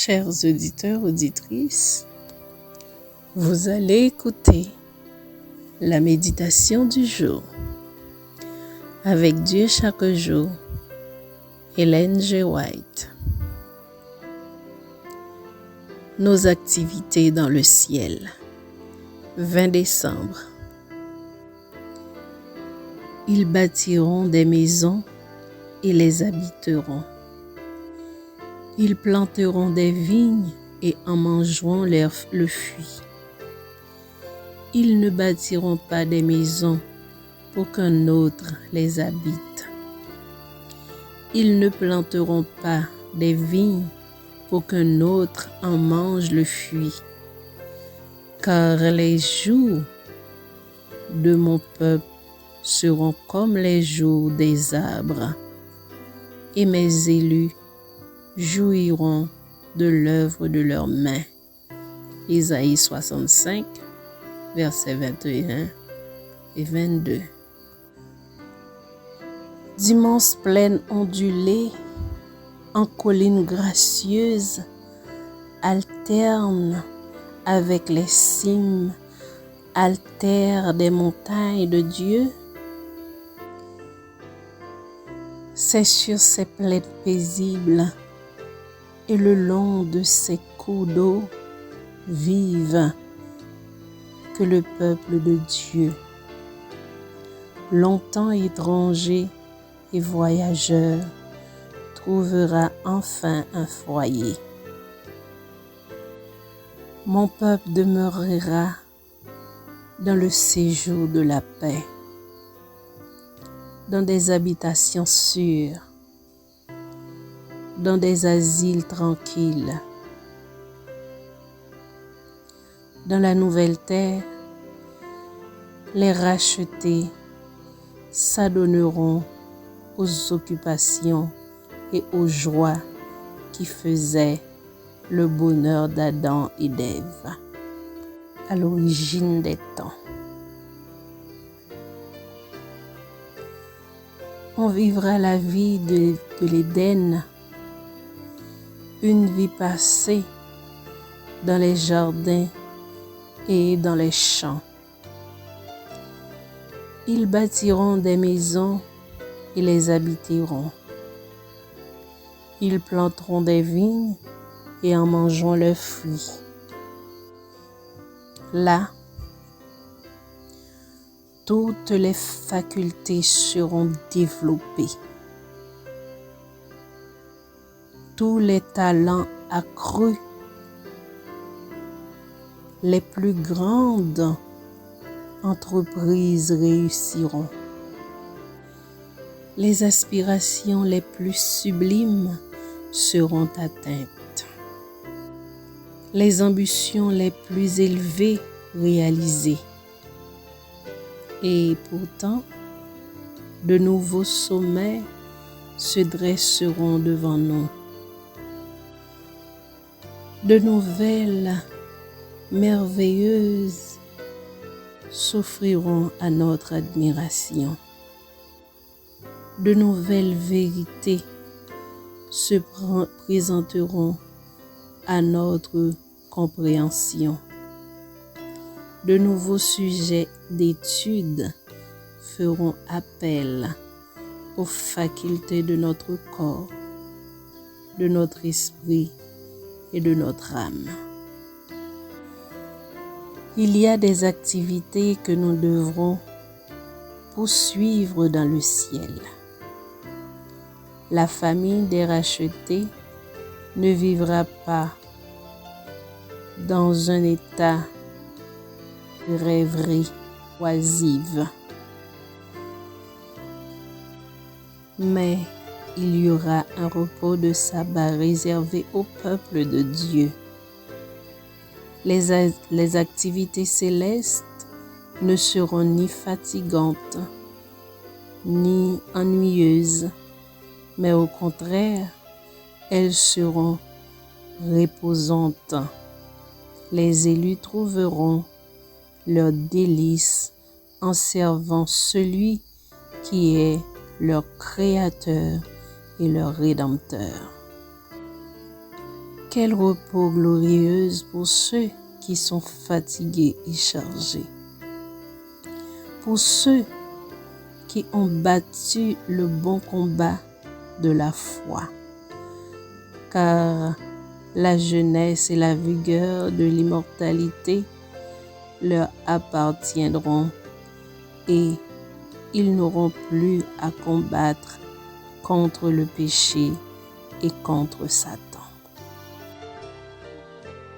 Chers auditeurs, auditrices, vous allez écouter la méditation du jour avec Dieu chaque jour, Ellen G. White. Nos activités dans le ciel, 20 décembre. Ils bâtiront des maisons et les habiteront. Ils planteront des vignes et en mangeront le fruit. Ils ne bâtiront pas des maisons pour qu'un autre les habite. Ils ne planteront pas des vignes pour qu'un autre en mange le fruit. Car les jours de mon peuple seront comme les jours des arbres, et mes élus jouiront de l'œuvre de leurs mains. Isaïe 65, versets 21 et 22. D'immenses plaines ondulées, en collines gracieuses, alternent avec les cimes altères des montagnes de Dieu. C'est sur ces plaines paisibles et le long de ces cours d'eau vives que le peuple de Dieu, longtemps étranger et voyageur, trouvera enfin un foyer. Mon peuple demeurera dans le séjour de la paix, dans des habitations sûres, dans des asiles tranquilles. Dans la nouvelle terre, les rachetés s'adonneront aux occupations et aux joies qui faisaient le bonheur d'Adam et d'Ève à l'origine des temps. On vivra la vie de l'Éden, une vie passée dans les jardins et dans les champs. Ils bâtiront des maisons et les habiteront. Ils planteront des vignes et en mangeront leurs fruits. Là, toutes les facultés seront développées. Tous les talents accrus, les plus grandes entreprises réussiront. Les aspirations les plus sublimes seront atteintes. Les ambitions les plus élevées réalisées. Et pourtant, de nouveaux sommets se dresseront devant nous. De nouvelles merveilleuses s'offriront à notre admiration. De nouvelles vérités se présenteront à notre compréhension. De nouveaux sujets d'étude feront appel aux facultés de notre corps, de notre esprit et de notre âme. Il y a des activités que nous devrons poursuivre dans le ciel. La famille des rachetés ne vivra pas dans un état de rêverie oisive, mais il y aura un repos de sabbat réservé au peuple de Dieu. Les activités célestes ne seront ni fatigantes, ni ennuyeuses, mais au contraire, elles seront reposantes. Les élus trouveront leur délice en servant celui qui est leur Créateur et leur Rédempteur. Quel repos glorieux pour ceux qui sont fatigués et chargés, pour ceux qui ont battu le bon combat de la foi, car la jeunesse et la vigueur de l'immortalité leur appartiendront et ils n'auront plus à combattre contre le péché et contre Satan.